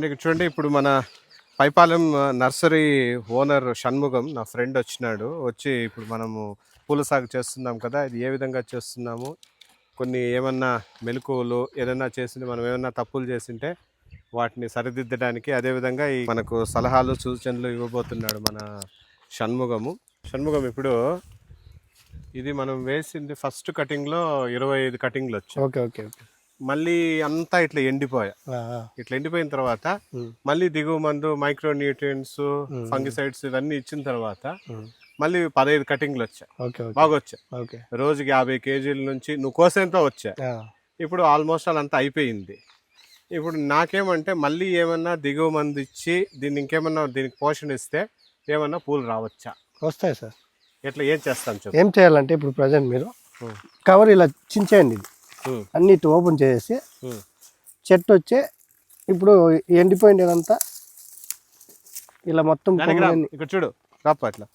ఇక్కడ చూడండి, ఇప్పుడు మన పైపాలెం నర్సరీ ఓనర్ షణ్ముగం నా ఫ్రెండ్ వచ్చి ఇప్పుడు మనము పూల సాగు చేస్తున్నాం కదా, ఇది ఏ విధంగా చేస్తున్నాము, కొన్ని ఏమన్నా మెలకువలు ఏదైనా చేసింది, మనం ఏమన్నా తప్పులు చేసింటే వాటిని సరిదిద్దడానికి, అదేవిధంగా ఈ మనకు సలహాలు సూచనలు ఇవ్వబోతున్నాడు మన షణ్ముగం. ఇప్పుడు ఇది మనం వేసింది ఫస్ట్ కటింగ్లో 25 కటింగ్లు వచ్చాయి. Okay okay okay. మళ్ళీ అంతా ఇట్లా ఎండిపోయిన తర్వాత మళ్ళీ దిగువ మందు, మైక్రో న్యూట్రియంట్స్, ఫంగిసైడ్స్ ఇవన్నీ ఇచ్చిన తర్వాత మళ్ళీ 15 కటింగ్లు వచ్చాయి. బాగా వచ్చాయి. రోజుకి 50 కేజీల నుంచి నువ్వు కోసేంత వచ్చాయి. ఇప్పుడు ఆల్మోస్ట్ అంతా అయిపోయింది. ఇప్పుడు నాకేమంటే మళ్ళీ ఏమన్నా దిగువ మందు ఇచ్చి దీనికి పోషణ ఇస్తే ఏమన్నా పూలు రావచ్చా? వస్తాయి సార్. ఎట్లా ఏం చేస్తాను చెప్పు. ఏం చేయాలంటే ఇప్పుడు ప్రజెంట్ మీరు కవర్ ఇలా చించేయండి, అన్నిటి ఓపెన్ చేసి చెట్టు వచ్చే ఇప్పుడు ఎండిపోయిందంతా ఇలా మొత్తం ఇక్కడ చూడు రాప అట్లా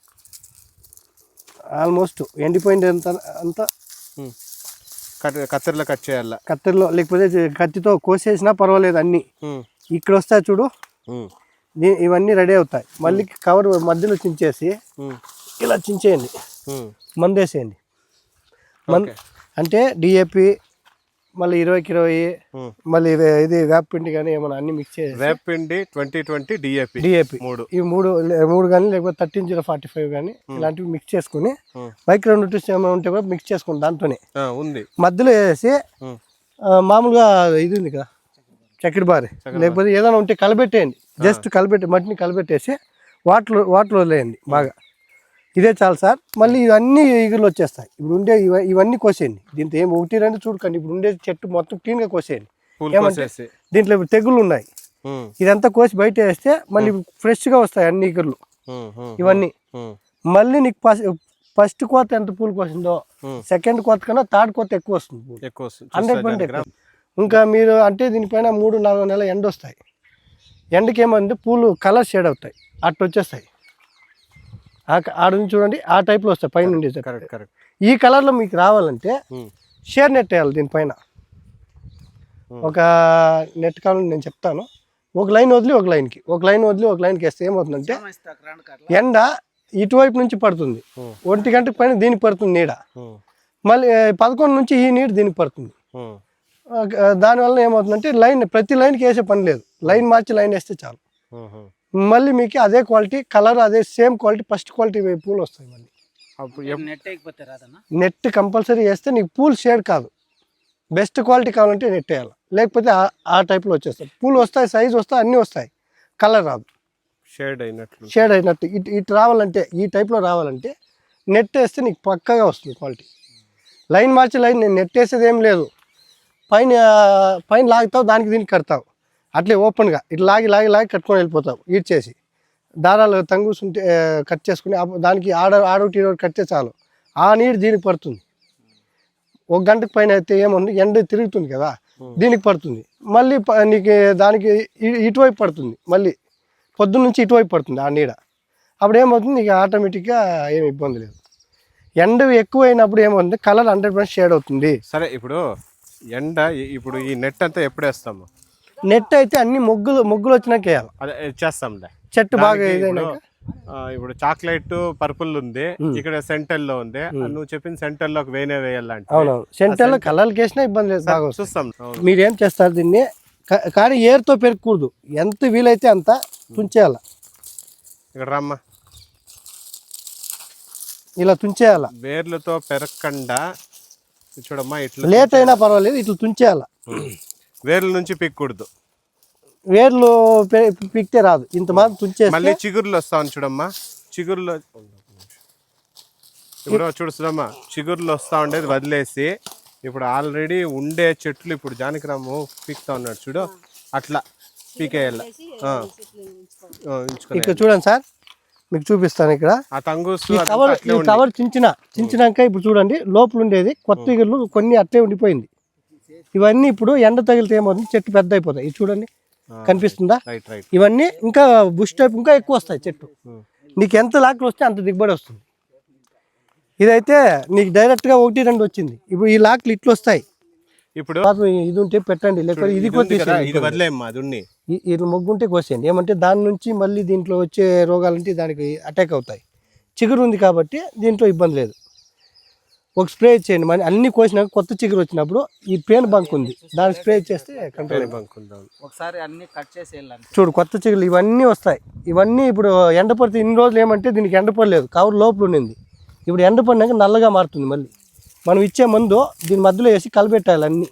ఆల్మోస్ట్ ఎండిపోయిందంతా అంతా కత్తెరలో కట్ చేయాల, కత్తెరలో లేకపోతే కత్తితో కోసేసినా పర్వాలేదు. అన్ని ఇక్కడ వస్తాయి చూడు, ఇవన్నీ రెడీ అవుతాయి. మళ్ళీ కవర్ మధ్యలో చించేసి ఇలా చించేయండి, మందేసేయండి. అంటే డిఏపి మళ్ళీ 20కి 20 మళ్ళీ ఇది వేపపిండి కానీ ఏమన్నా అన్ని మిక్స్ చేసి వేపపిండి 2020 డిఏపి ఈ మూడు కానీ లేకపోతే 13-0-45 కానీ ఇలాంటివి మిక్స్ చేసుకుని మైక్రో న్యూట్రియంట్స్ ఏమైనా ఉంటే కూడా మిక్స్ చేసుకోండి. దాంతోనే ఉంది మధ్యలో వేసి మామూలుగా ఇది ఉంది కదా చక్కెర బారి లేకపోతే ఏదైనా ఉంటే కలబెట్టేయండి. జస్ట్ మట్టిని కలబెట్టేసి వాటర్ వదిలేయండి బాగా. ఇదే చాలు సార్. మళ్ళీ ఇవన్నీ ఈగులు వచ్చేస్తాయి. ఇప్పుడు ఉండే ఇవన్నీ కోసేయండి. దీంతో ఏం 1-2 చూడకండి. ఇప్పుడు ఉండే చెట్టు మొత్తం క్లీన్గా కోసేయండి. ఏమంటే దీంట్లో ఇప్పుడు తెగులు ఉన్నాయి, ఇదంతా కోసి బయట వేస్తే మళ్ళీ ఫ్రెష్గా వస్తాయి అన్ని ఈగులు ఇవన్నీ. మళ్ళీ నీకు ఫస్ట్ కోత ఎంత పూలు కోసిందో సెకండ్ కోత కన్నా థర్డ్ కోత ఎక్కువ వస్తుంది, 100% ఎక్కువ. ఇంకా మీరు అంటే దీనిపైన 3-4 నెలల ఎండ వస్తాయి. ఎండకి ఏమంటే పూలు కలర్ షేడ్ అవుతాయి, అట్టు వచ్చేస్తాయి. ఆడ నుంచి చూడండి ఆ టైప్లో వస్తాయి పైన నుండి. ఈ కలర్లో మీకు రావాలంటే షేర్ నెట్ వేయాలి దీనిపైన. ఒక నెట్ కావాలని నేను చెప్తాను. ఒక లైన్ వదిలి ఒక లైన్కి వేస్తే ఏమవుతుందంటే ఎండ ఇటువైపు నుంచి పడుతుంది, 1 గంటకి పైన దీనికి పడుతుంది నీడ. మళ్ళీ 11 నుంచి ఈ నీడ దీనికి పడుతుంది. దానివల్ల ఏమవుతుందంటే ప్రతి లైన్కి వేసే పని లేదు, లైన్ మార్చి లైన్ వేస్తే చాలు. మళ్ళీ మీకు అదే క్వాలిటీ కలర్, అదే సేమ్ క్వాలిటీ ఫస్ట్ క్వాలిటీ పూలు వస్తాయి. మళ్ళీ నెట్ కంపల్సరీ వేస్తే నీకు పూలు షేడ్ కాదు, బెస్ట్ క్వాలిటీ కావాలంటే నెట్ వేయాలి. లేకపోతే ఆ టైప్లో వచ్చేస్తాయి పూలు. వస్తాయి, సైజు వస్తాయి, అన్నీ వస్తాయి, కలర్ రాదు, షేడ్ అయినట్టు. ఇటు రావాలంటే ఈ టైప్లో రావాలంటే నెట్ వేస్తే నీకు పక్కగా వస్తుంది క్వాలిటీ. లైన్ మార్చి లైన్ నేను నెట్ వేసేది ఏం లేదు, పైన లాగుతావు, దానికి దీనికి కడతావు, అట్లే ఓపెన్గా ఇట్లా లాగి కట్టుకొని వెళ్ళిపోతావు. ఈడ్ చేసి దారాలు తంగుసుంటే కట్ చేసుకుని దానికి ఆడోటి కట్టే చాలు, ఆ నీరు దీనికి పడుతుంది. 1 గంటకు పైన అయితే ఏముంది, ఎండ తిరుగుతుంది కదా, దీనికి పడుతుంది. మళ్ళీ నీకు దానికి ఇటువైపు పడుతుంది, మళ్ళీ పొద్దున్న నుంచి ఇటువైపు పడుతుంది ఆ నీడ. అప్పుడు ఏమవుతుంది, నీకు ఆటోమేటిక్గా ఏమి ఇబ్బంది లేదు. ఎండ ఎక్కువ అయినప్పుడు ఏమవుతుంది, కలర్ 100% షేడ్ అవుతుంది. సరే, ఇప్పుడు ఈ నెట్ అంతా ఎప్పుడు వేస్తాము? నెట్ అయితే అన్ని మొగ్గులు వచ్చినాక వేయాలి. అదే చేస్తాం చెట్టు బాగా ఇదైనా. ఇప్పుడు చాక్లెట్ పర్పుల్ ఉంది, ఇక్కడ సెంటర్ లో ఉంది. నువ్వు చెప్పిన సెంటర్ లోకి వేయాలంటే అవునవును, సెంటర్ లో కలర్కి వేసినా ఇబ్బంది లేదు, బాగా చూస్తాం. మీరేం చేస్తారు దీన్ని, కానీ ఏరుతో పెరగకూడదు, ఎంత వీలైతే అంత తుంచేయాల. ఇక్కడ రమ్మ ఇలా తుంచేయాల, వేర్లతో పెరగకుండా చూడమ్మా. ఇట్లా లేట్ అయినా పర్వాలేదు, ఇట్లా తుంచేయాల. వేర్ల నుంచి పిక్కకూడదు, వేర్లు పిక్తే రాదు, ఇంత మాత్రం తుంచేసి. మళ్ళీ చిగురులు వస్తాను చూడమ్మా, చిగురులో ఇప్పుడు చూడమ్మా, చిగురులు వస్తా ఉండేది వదిలేసి ఇప్పుడు ఆల్రెడీ ఉండే చెట్లు ఇప్పుడు జానకిరాము పీక్తా ఉన్నాడు చూడు, అట్లా పీకేయాల. ఇక్కడ చూడండి సార్, మీకు చూపిస్తాను. ఇక్కడ కవర్ చించినాక ఇప్పుడు చూడండి, లోపల ఉండేది కొత్త ఇగుర్లు కొన్ని అట్లే ఉండిపోయింది. ఇవన్నీ ఇప్పుడు ఎండ తగిలితే ఏమవుతుంది, చెట్టు పెద్ద అయిపోతాయి. ఇది చూడండి, కనిపిస్తుందా? ఇవన్నీ ఇంకా బుష్ టైప్ ఇంకా ఎక్కువ వస్తాయి చెట్టు. నీకు ఎంత లాక్లు వస్తే అంత దిగుబడి వస్తుంది. ఇదైతే నీకు డైరెక్ట్గా 1-2 వచ్చింది. ఇప్పుడు ఈ లాక్లు ఇట్లు వస్తాయి, ఇప్పుడు ఇది ఉంటే పెట్టండి, లేకపోతే ఇది కూడా తీసేయండి. ఇది వదిలేమ్మా, అది ఉన్ని ఇట్లా మొగ్గు ఉంటే కోసేయండి. ఏమంటే దాని నుంచి మళ్ళీ దీంట్లో వచ్చే రోగాలంటే దానికి అటాక్ అవుతాయి. చిగురు ఉంది కాబట్టి దీంట్లో ఇబ్బంది లేదు. ఒక స్ప్రే చేయండి, మరి అన్ని కోసినాక కొత్త చిగురు వచ్చినప్పుడు ఈ పేను బంక్ ఉంది, దాన్ని స్ప్రే చేస్తే కంట్రోల్ బంక్ ఉంది. ఒకసారి అన్ని కట్ చేసి చూడు కొత్త చిగురు ఇవన్నీ వస్తాయి. ఇవన్నీ ఇప్పుడు ఎండ పడితే ఇన్ని రోజులు ఏమంటే దీనికి ఎండ పడలేదు, కవర్ లోపల ఉండింది. ఇప్పుడు ఎండ పడినాక నల్లగా మారుతుంది. మళ్ళీ మనం ఇచ్చే మందు దీని మధ్యలో వేసి కలబెట్టాలి. అన్నీ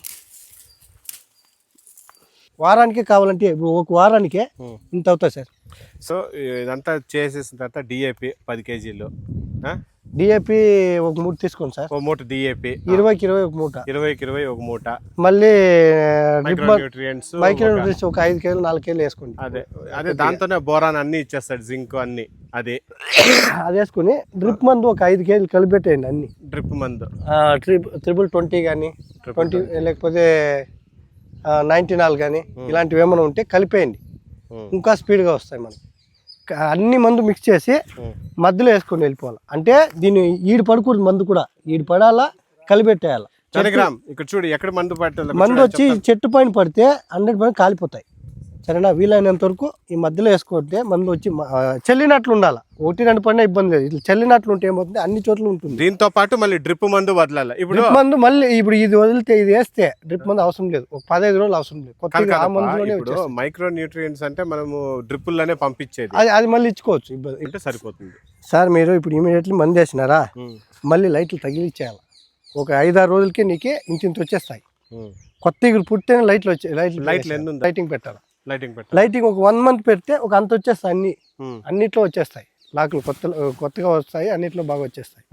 వారానికే కావాలంటే ఇప్పుడు ఒక వారానికే ఇంత అవుతుంది సార్. సో ఇదంతా చేసేసిన తర్వాత డిఏపి 10 kg, డిఏపి ఒక 3 తీసుకోండి సార్. ఒక మూట డిఏపి 20కి 20 ఒక మూట, 20కి 20 ఒక మూట. మళ్ళీ మైక్రోన్యూట్రియంట్స్ ఒక 5 kg 4 kg వేసుకోండి. అదే దాంతోనే బోరాన్ అన్ని ఇచ్చేస్తాడు, జింక్ అన్ని అది వేసుకుని డ్రిప్ మందు ఒక 5 kg కలిపెట్టేయండి. అన్ని డ్రిప్ మందు 20 కానీ 20 లేకపోతే 94 కానీ ఇలాంటివి ఏమైనా ఉంటే కలిపేయండి, ఇంకా స్పీడ్గా వస్తాయి. మనకి అన్ని మందు మిక్స్ చేసి మధ్యలో వేసుకొని వెళ్ళిపోవాలి. అంటే దీన్ని ఈడు పడకూడదు, మందు కూడా ఈడు పడాలా, కలిపెట్టేయాలి. ఇక్కడ చూడు ఎక్కడ మందు పట్టాలి. మందు వచ్చి చెట్టు పైన పడితే 100% కాలిపోతాయి. సరేనా? వీలైనంత వరకు ఈ మధ్యలో వేసుకుంటే మందు వచ్చి చెల్లినట్లు ఉండాలి. 1-2 పడినా ఇబ్బంది లేదు. ఇట్లా చెల్లినట్లు ఉంటే ఏమవుతుంది, అన్ని చోట్ల ఉంటుంది. దీంతో పాటు మళ్ళీ డ్రిప్ మందు వదలాలి. ఇప్పుడు మందు మళ్ళీ ఇప్పుడు ఇది వదిలితే ఇది వేస్తే డ్రిప్ మందు అవసరం లేదు. ఒక 15 రోజులు అవసరం లేదు. కొత్తగా ఆ మందులోనే మైక్రో న్యూట్రియంట్స్ అంటే మనము డ్రిప్పుల్లోనే పంపించేది, అది మళ్ళీ ఇచ్చుకోవచ్చు, ఇబ్బంది అంటే సరిపోతుంది సార్. మీరు ఇప్పుడు ఇమీడియట్లీ మందు వేసినారా, మళ్ళీ లైట్లు తగిలిచ్చేయాలి. ఒక 5-6 రోజులకే నీకే ఇంత వచ్చేస్తాయి. కొత్త ఇగురు పుట్టిన లైట్లు వచ్చాయి. లైటింగ్ పెట్టాలి. లైటింగ్ ఒక 1 month పెడితే ఒక అంత వచ్చేస్తాయి. అన్నిట్లో వచ్చేస్తాయి. లాకులు కొత్తగా వస్తాయి, అన్నిట్లో బాగా వచ్చేస్తాయి.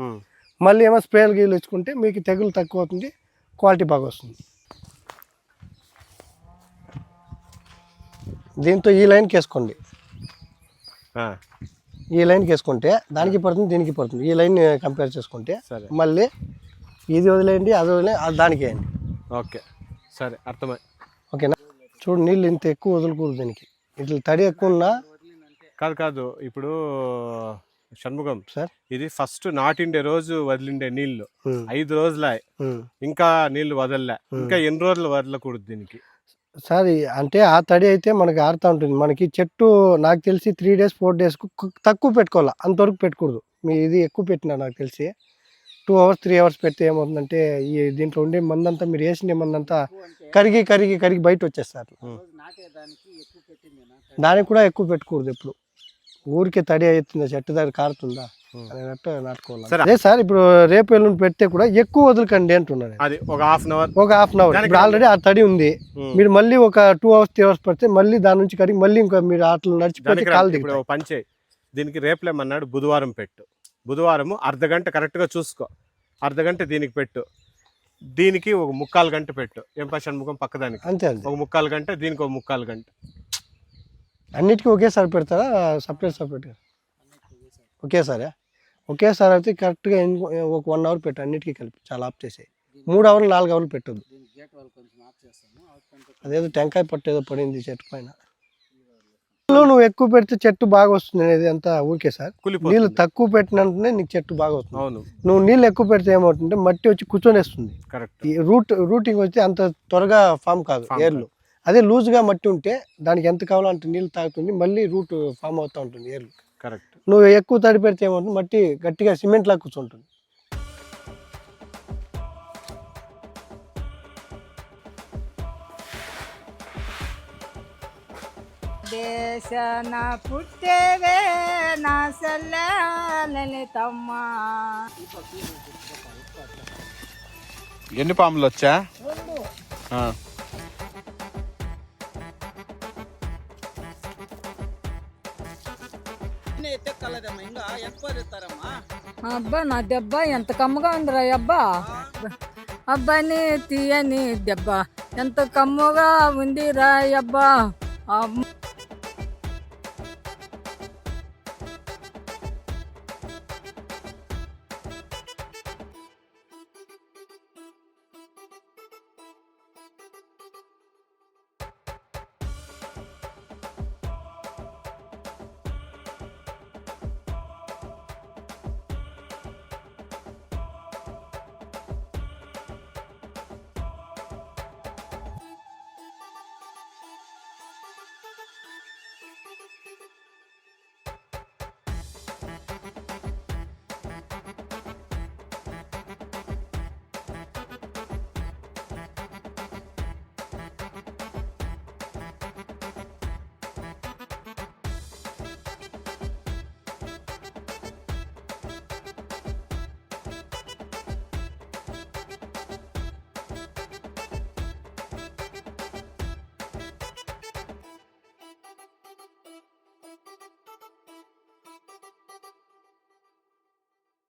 మళ్ళీ ఏమో స్ప్రేలు గీలు ఇచ్చుకుంటే మీకు తెగులు తక్కువ అవుతుంది, క్వాలిటీ బాగా వస్తుంది. దీంతో ఈ లైన్కి వేసుకోండి. ఈ లైన్కి వేసుకుంటే దానికి పడుతుంది, దీనికి పడుతుంది. ఈ లైన్ కంపేర్ చేసుకుంటే మళ్ళీ ఇది వదిలేయండి, అది వదిలేయండి, దానికి వేయండి. ఓకే సరే, అర్థమై. ఓకేనా? చూడు నీళ్ళు ఇంత ఎక్కువ వదలకూడదు దీనికి. ఇట్లా తడి ఎక్కువ ఉన్నా కాదు. ఇప్పుడు షణ్ముఖం సార్, ఇది ఫస్ట్ నాటిండే రోజు వదిలిండే నీళ్లు 5 రోజులే, ఇంకా నీళ్లు వదలలే, ఇంకా ఎన్ని రోజులు వదలకూడదు దీనికి సార్? అంటే ఆ తడి అయితే మనకి ఆరుతూ ఉంటుంది. మనకి చెట్టు నాకు తెలిసి 3 days 4 days తక్కువ పెట్టుకోవాలి, అంతవరకు పెట్టకూడదు. మీ ఇది ఎక్కువ పెట్టినా నాకు తెలిసి 2 hours 3 hours పెడితే ఏమవుతుందంటే ఈ దీంట్లో ఉండే మందంతా, మీరు వేసిన మందంతా కరిగి కరిగి కరిగి బయట వచ్చేస్తారు. దానికి కూడా ఎక్కువ పెట్టకూడదు. ఎప్పుడు ఊరికే తడి అవుతుందా, చెట్టు దగ్గర కారుతుందా అన్నట్టు నాటుకోవాలి. అదే సార్, ఇప్పుడు రేపు ఎల్లుండి పెడితే కూడా ఎక్కువ వదలకండి అంటున్నాను. అది ఒక హాఫ్ అన్ అవర్. ఇప్పుడు ఆల్రెడీ ఆ తడి ఉంది. మీరు మళ్ళీ ఒక 2 hours 3 hours పెడితే మళ్ళీ దాని నుంచి కరిగి మళ్ళీ ఇంకా మీరు అట్లా నడిచిపోతే కాలు దిగుతాయి. పంచే దీనికి రేపులేమన్నాడు, బుధవారం పెట్టు. బుధవారం అర్ధగంట కరెక్ట్గా చూసుకో, అర్ధగంట దీనికి పెట్టు, దీనికి ఒక 3/4 గంట పెట్టు. ఏం షణ్ముఖం పక్కదానికి అంతే, ఒక 3/4 గంట, దీనికి ఒక 3/4 గంట. అన్నిటికీ ఒకేసారి పెడతారా, సపరేట్ ఒకేసారి? ఒకేసారి అయితే కరెక్ట్గా ఒక 1 hour పెట్టు, అన్నిటికీ కలిపి. చాలా ఆఫ్ చేసాయి. 3 hours 4 hours పెట్టద్దు. అదేదో టెంకాయ పట్టు ఏదో పడింది చెట్టు పైన. నువ్వు ఎక్కువ పెడితే చెట్టు బాగా వస్తుంది అనేది అంతా ఊరికే సార్. నీళ్ళు తక్కువ పెట్టినంటనే నీకు చెట్టు బాగా వస్తుంది. నువ్వు నీళ్ళు ఎక్కువ పెడితే ఏమవుతుందంటే మట్టి వచ్చి కూర్చొనేస్తుంది. రూటింగ్ వచ్చి అంత త్వరగా ఫామ్ కాదు ఏర్లు. అదే లూజ్గా మట్టి ఉంటే దానికి ఎంత కావాలో అంత నీళ్ళు తాగుతుంది, మళ్ళీ రూట్ ఫామ్ అవుతూ ఉంటుంది ఏర్లు. కరెక్ట్. నువ్వు ఎక్కువ తడి పెడితే ఏమవుతుంది, మట్టి గట్టిగా సిమెంట్ లాగా కూర్చుంటుంది. దేశన పుట్టేవే నా లలితమ్మ. ఎన్ని పాములు వచ్చా? అబ్బా నా దెబ్బ ఎంత కమ్మగా ఉందిరా అబ్బా. అబ్బాని తీయని దెబ్బ ఎంత కమ్మగా ఉందిరా అబ్బా.